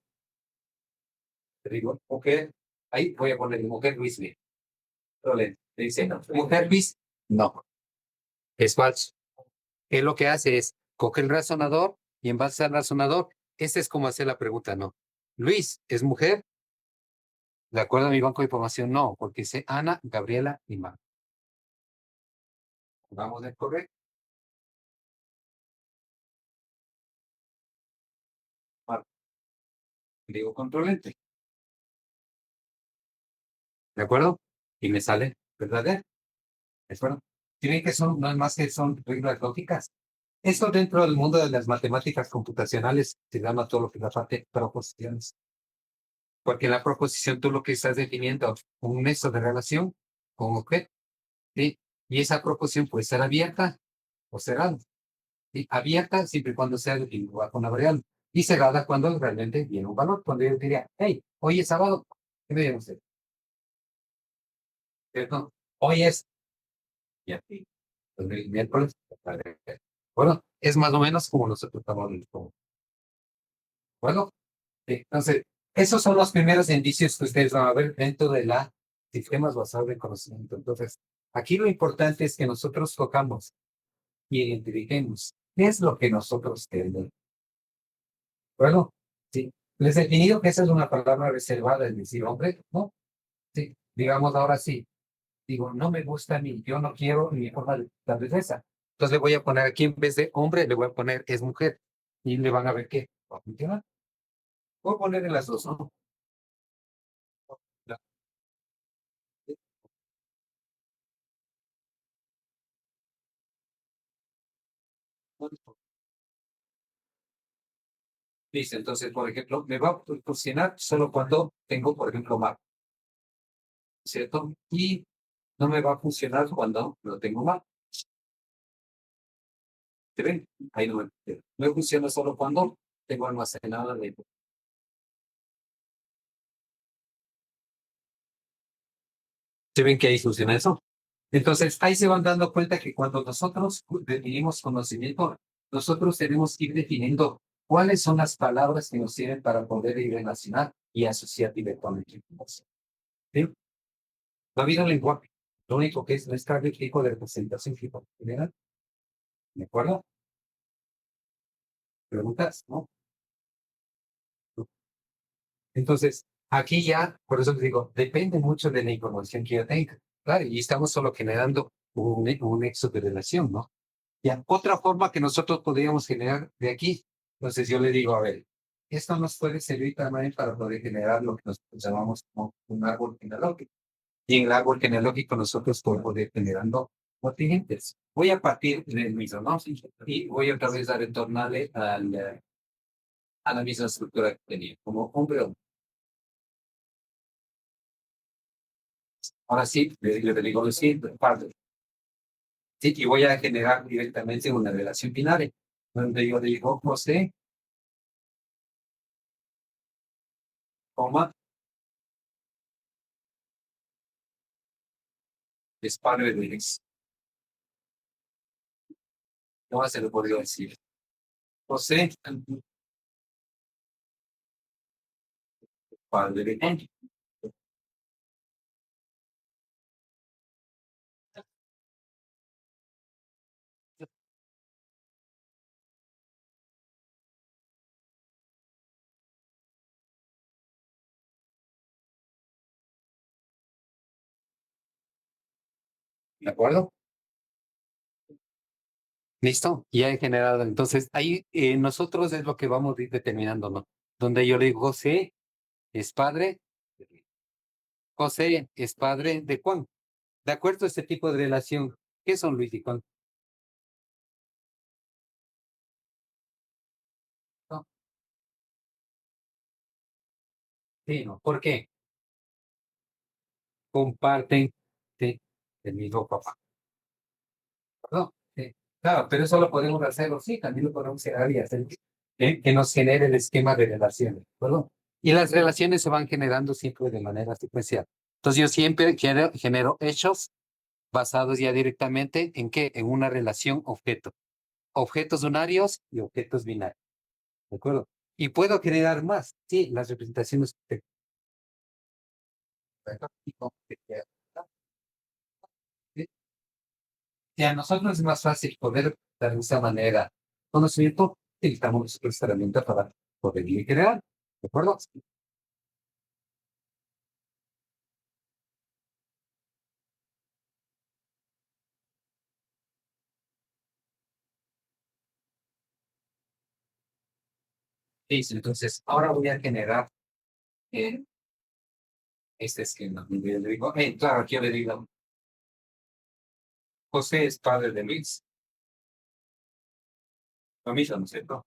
te digo, mujer, ahí voy a poner mujer Luis. Bien. Le dice, no, mujer Luis, no, es falso. Él lo que hace es coge el razonador y en base al razonador, este es como hacer la pregunta, no. Luis, ¿es mujer? De acuerdo a mi banco de información, no, porque dice Ana, Gabriela y Mar. Vamos a correcto. Mar. Digo controlente. ¿De acuerdo? Y me sale verdadero. ¿De acuerdo? Tienen que son, no es más que son reglas lógicas. Esto dentro del mundo de las matemáticas computacionales se llama todo lo que es la parte de proposiciones. Porque en la proposición tú lo que estás definiendo un nexo de relación con un objeto, ¿sí? Y esa proposición puede ser abierta o cerrada. ¿Sí? Abierta siempre y cuando sea definida bajo una variable. Y cerrada cuando realmente viene un valor. Cuando yo diría, hey, hoy es sábado, ¿qué me dice usted? ¿Cierto? Hoy es, y así, el miércoles. Bueno, es más o menos como nosotros estamos como, bueno, sí, entonces, esos son los primeros indicios que ustedes van a ver dentro de la sistemas basados en conocimiento. Entonces, aquí lo importante es que nosotros tocamos y identifiquemos qué es lo que nosotros queremos. Bueno, sí, les he definido que esa es una palabra reservada, es decir, hombre, ¿no? Sí, digamos ahora sí, digo, no me gusta ni yo no quiero mi forma de la belleza. Entonces le voy a poner aquí en vez de hombre, le voy a poner es mujer y le van a ver qué va a funcionar. Voy a poner en las dos, ¿no? Listo, entonces, por ejemplo, me va a funcionar solo cuando tengo, por ejemplo, Mac, ¿cierto? Y no me va a funcionar cuando no tengo Mac. ¿Se ven? Ahí no me funciona solo cuando tengo almacenada de... ¿Se ven que ahí funciona eso? Entonces, ahí se van dando cuenta que cuando nosotros definimos conocimiento, nosotros tenemos que ir definiendo cuáles son las palabras que nos sirven para poder ir relacionar y asociar directamente información. ¿Sí? No ha habido lenguaje. Lo único que es no es el tipo de representación general. ¿De acuerdo? Preguntas, ¿no? Entonces, aquí ya, por eso les digo, depende mucho de la información que yo tenga. Claro, y estamos solo generando un nexo de relación, ¿no? Ya, otra forma que nosotros podríamos generar de aquí. Entonces yo le digo, a ver, esto nos puede servir también para poder generar lo que nosotros llamamos como un árbol genealógico. Y en el árbol genealógico nosotros podemos ir generando contingentes. Voy a partir del mismo, ¿no? Y voy otra vez a retornarle a la misma estructura que tenía, como hombre. Ahora sí, le digo lo siguiente, padre. Sí, y voy a generar directamente una relación binaria, donde yo digo José, coma, es padre de Luis. No se lo podría decir. José, padre de Juan. ¿De acuerdo? ¿Listo? Ya he generado. Entonces, ahí nosotros es lo que vamos a ir determinando, ¿no? Donde yo le digo, José es padre, José es padre de Juan. De acuerdo a este tipo de relación, ¿qué son Luis y Juan? No, sí, no. ¿Por qué? Comparten sí, el mismo papá. No, sí. Claro, pero eso lo podemos hacerlo, sí, también lo podemos hacer y hacer que nos genere el esquema de relaciones, ¿verdad? Y las relaciones se van generando siempre de manera secuencial. Entonces yo siempre genero hechos basados ya directamente en qué, en una relación objeto. Objetos unarios y objetos binarios, ¿de acuerdo? Y puedo generar más, sí, las representaciones. Y a nosotros es más fácil poder dar de esa manera conocimiento, utilizamos esta herramienta para poder ir crear, ¿de acuerdo? Sí, sí, entonces ahora voy a generar eh, este esquema. Y le digo, claro, aquí yo le digo, José es padre de Luis, lo mismo, ¿no es cierto?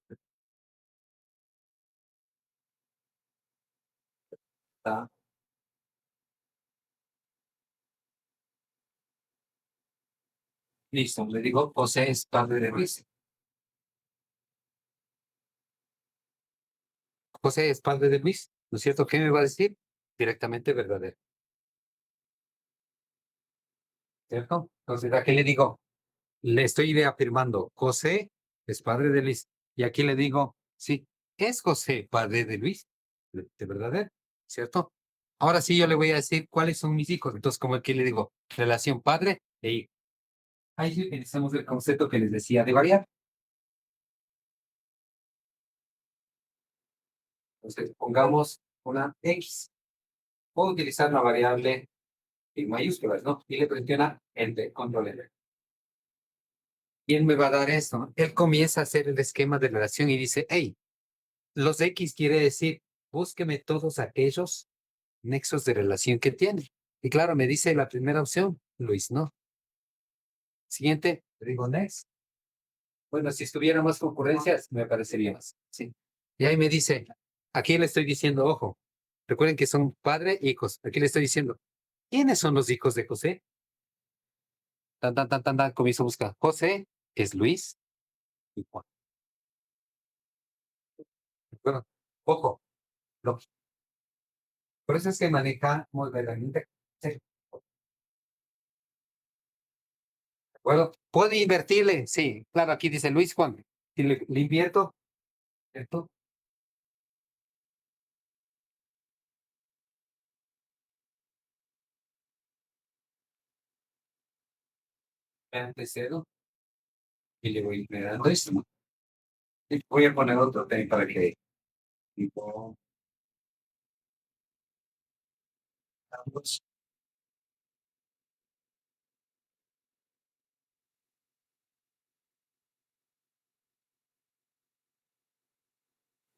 Está listo, le digo, José es padre de Luis. José es padre de Luis, ¿no es cierto? ¿Qué me va a decir? Directamente verdadero, ¿cierto? Entonces, ¿a qué le digo? Le estoy reafirmando, José es padre de Luis. Y aquí le digo, sí, es José padre de Luis, de verdadero, ¿cierto? Ahora sí yo le voy a decir cuáles son mis hijos. Entonces, como aquí le digo, relación padre e hijo. Ahí sí utilizamos el concepto que les decía de variar. Entonces, pongamos una X. Puedo utilizar una variable en mayúsculas, ¿no? Y le presiona Enter, control Enter. Y él me va a dar esto, ¿no? Él comienza a hacer el esquema de relación y dice, hey, los X quiere decir, búsqueme todos aquellos nexos de relación que tiene. Y claro, me dice la primera opción, Luis, no. Siguiente, le digo next. Bueno, si estuviera más concurrencias, me parecería más. Sí. Y ahí me dice, aquí le estoy diciendo, ojo, recuerden que son padre e hijos. Aquí le estoy diciendo, ¿quiénes son los hijos de José? Tan, tan, tan, tan, tan, comienzo a buscar. José es Luis y Juan. Bueno, ojo, lo- por eso es que manejamos la herramienta. Sí, bueno, ¿puede invertirle? Sí, claro, aquí dice Luis Juan. Si le invierto, ¿cierto? Cedo y le voy generando esto. Y voy a poner otro tema para que tipo, ambos.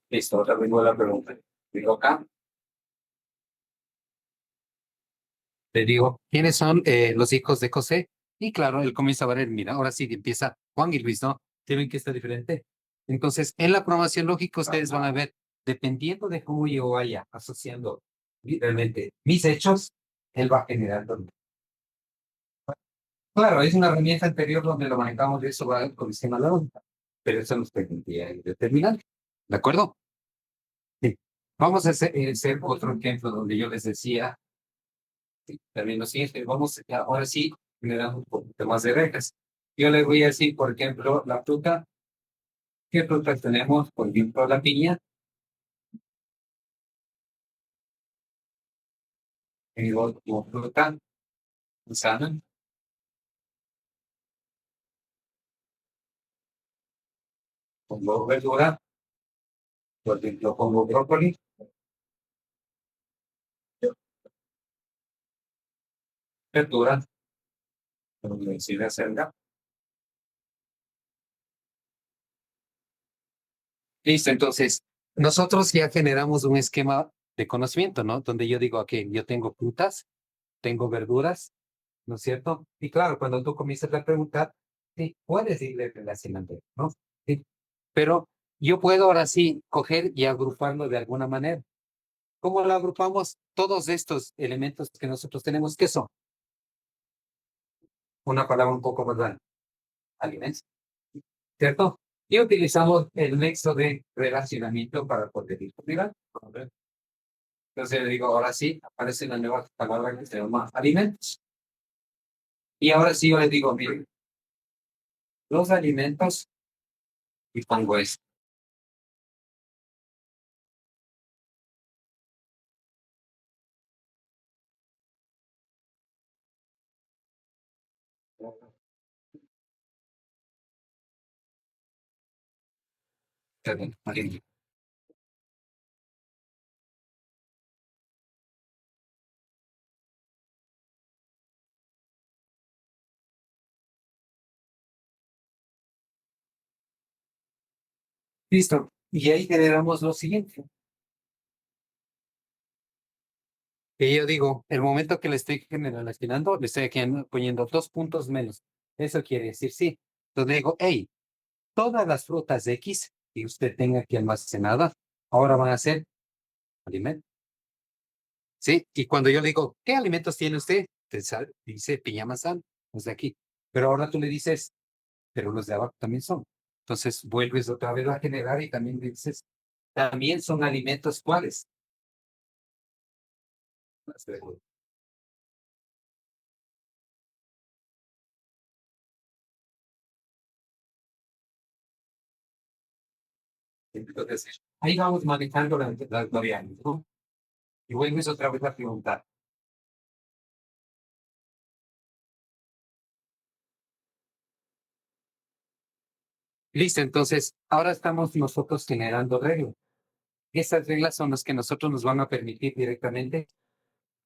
Listo, otra vez la pregunta. Digo acá, le digo, ¿quiénes son los hijos de José? Y claro, él comienza a ver, mira, ahora sí empieza Juan y Luis, ¿no? ¿Tienen que estar diferente? Entonces, en la programación lógica, ustedes van a ver, dependiendo de cómo yo vaya asociando realmente mis hechos, él va generando. Claro, es una herramienta anterior donde lo manejamos y eso va con el sistema lógica, pero eso nos permitía determinar. ¿De acuerdo? Sí. Vamos a hacer otro ejemplo donde yo les decía, sí, también lo siguiente, vamos ahora sí generando un poquito más de reglas. Yo les voy a decir, por ejemplo, la fruta. ¿Qué frutas tenemos? Por ejemplo, la piña, como fruta, manzana, pongo verdura, por ejemplo, pongo brócoli, verdura, como decía cerca. Listo, entonces, nosotros ya generamos un esquema de conocimiento, ¿no? Donde yo digo, ok, yo tengo frutas, tengo verduras, ¿no es cierto? Y claro, cuando tú comienzas a preguntar, sí, puedes irle relacionando, ¿no? Sí. Pero yo puedo ahora sí coger y agruparlo de alguna manera. ¿Cómo lo agrupamos? Todos estos elementos que nosotros tenemos, ¿qué son? Una palabra un poco más grande, alimentos, ¿cierto? Y utilizamos el nexo de relacionamiento para poder ir. Entonces le digo, ahora sí, aparece la nueva palabra que se llama alimentos. Y ahora sí yo les digo, miren, los alimentos, y pongo esto. Listo. Y ahí generamos lo siguiente. Que yo digo, el momento que le estoy generalizando, le estoy aquí poniendo 2 puntos menos. Eso quiere decir sí. Entonces digo, hey, todas las frutas X que usted tenga aquí almacenadas, ahora van a ser alimentos. ¿Sí? Y cuando yo le digo, ¿qué alimentos tiene usted? Dice piña manzana, los de aquí. Pero ahora tú le dices, pero los de abajo también son. Entonces vuelves otra vez a generar y también dices, también son alimentos cuáles. Entonces, ahí vamos manejando las variables, ¿no? Y vuelves otra vez a preguntar. Listo, entonces, ahora estamos nosotros generando reglas. Estas reglas son las que nosotros nos van a permitir directamente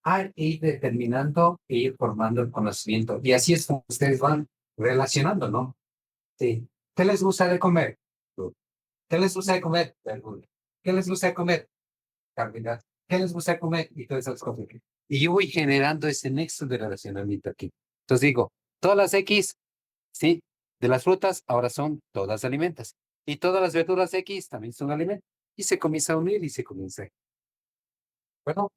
a ir determinando e ir formando el conocimiento. Y así es como ustedes van relacionando, ¿no? Sí. ¿Qué les gusta de comer? ¿Qué les gusta de comer? Verdura. ¿Qué les gusta de comer? Carbohidratos. ¿Qué les gusta de comer? Y todas esas cosas. Y yo voy generando ese nexo de relacionamiento aquí. Entonces digo, todas las X, sí, de las frutas ahora son todas alimentos. Y todas las verduras X también son alimentos. Y se comienza a unir y se comienza. Bueno,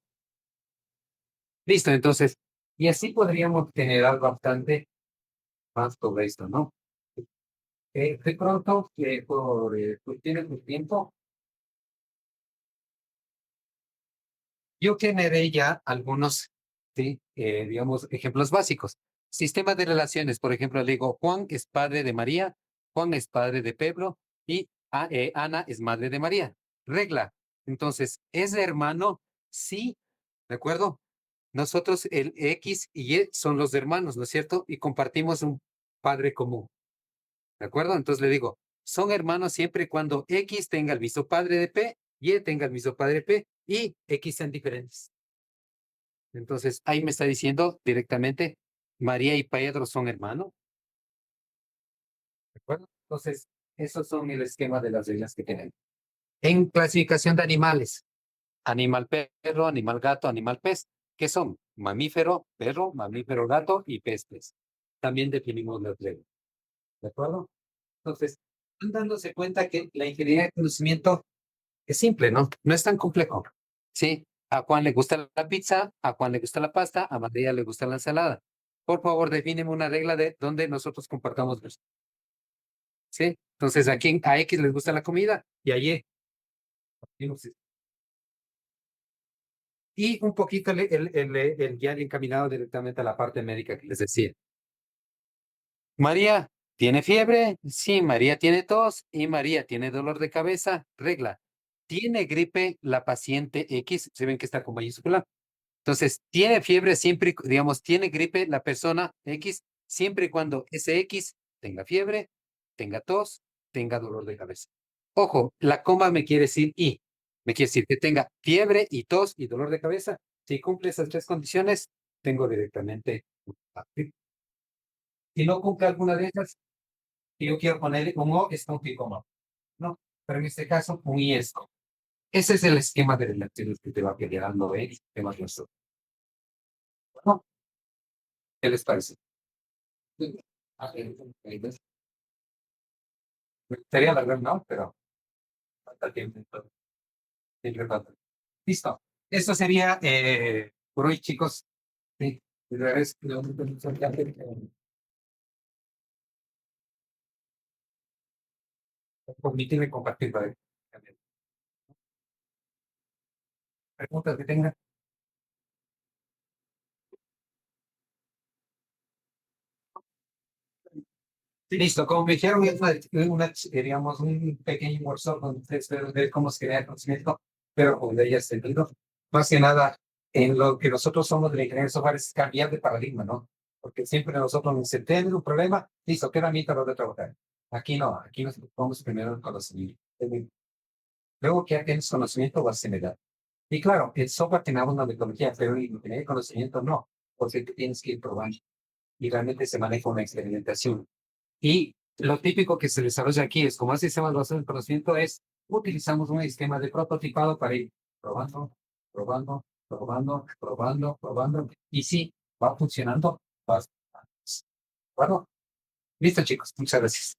listo, entonces, y así podríamos generar bastante más sobre esto, ¿no? De pronto, por cuestiones de tiempo, yo generé ya algunos, sí, digamos, ejemplos básicos. Sistema de relaciones, por ejemplo, le digo, Juan es padre de María, Juan es padre de Pedro y Ana es madre de María. Regla. Entonces, ¿es hermano? Sí, ¿de acuerdo? Nosotros, el X y Y son los hermanos, ¿no es cierto? Y compartimos un padre común, ¿de acuerdo? Entonces le digo, son hermanos siempre y cuando X tenga el mismo padre de P, Y tenga el mismo padre de P y X sean diferentes. Entonces, ahí me está diciendo directamente, María y Pedro son hermanos, ¿de acuerdo? Entonces, esos son el esquema de las reglas que tenemos. En clasificación de animales, animal perro, animal gato, animal pez, ¿qué son? Mamífero, perro, mamífero, gato y pez, pez. También definimos las reglas, ¿de acuerdo? Entonces, van dándose cuenta que la ingeniería de conocimiento es simple, ¿no? No es tan complejo. Sí, a Juan le gusta la pizza, a Juan le gusta la pasta, a María le gusta la ensalada. Por favor, defíneme una regla de donde nosotros compartamos gusto. ¿Sí? Entonces, a X les gusta la comida y a Y. Y un poquito el guiar encaminado directamente a la parte médica que les decía. María, ¿tiene fiebre? Sí, María tiene tos y María tiene dolor de cabeza. Regla. ¿Tiene gripe la paciente X? ¿Se ven que está con mayúscula? Entonces, tiene fiebre siempre, digamos, tiene gripe la persona X siempre y cuando ese X tenga fiebre, tenga tos, tenga dolor de cabeza. Ojo, la coma me quiere decir y. Me quiere decir que tenga fiebre y tos y dolor de cabeza. Si cumple esas tres condiciones, tengo directamente una gripe. Si no cumple alguna de esas, y yo quiero ponerle un O, está un pico no. No, pero en este caso, un I es como. Ese es el esquema de relaciones que te va quedando en temas nuestros. ¿No? ¿Qué les parece? Ah, me gustaría alargar, ¿no? Pero falta tiempo. Siempre falta. Listo. Esto sería por hoy, chicos. Sí. Permíteme compartir para ver. Preguntas que tengan. Listo, como me dijeron, es digamos, un pequeño workshop donde ustedes pueden ver cómo se crea el conocimiento, pero con ellas entendido. Más que nada, en lo que nosotros somos de la ingeniería de software es cambiar de paradigma, ¿no? Porque siempre nosotros nos entendemos un problema, listo, ¿qué herramienta voy a trabajar? Aquí nos ocupamos primero el conocimiento. Luego que ya tienes conocimiento, vas a generar. Y claro, el software tiene una metodología, pero el conocimiento no, porque tú tienes que ir probando. Y realmente se maneja una experimentación. Y lo típico que se desarrolla aquí es, como hay sistemas basados en conocimiento, es utilizamos un esquema de prototipado para ir probando, probando, probando, probando, probando. Y sí, va funcionando. Va. Bueno, listo, chicos. Muchas gracias.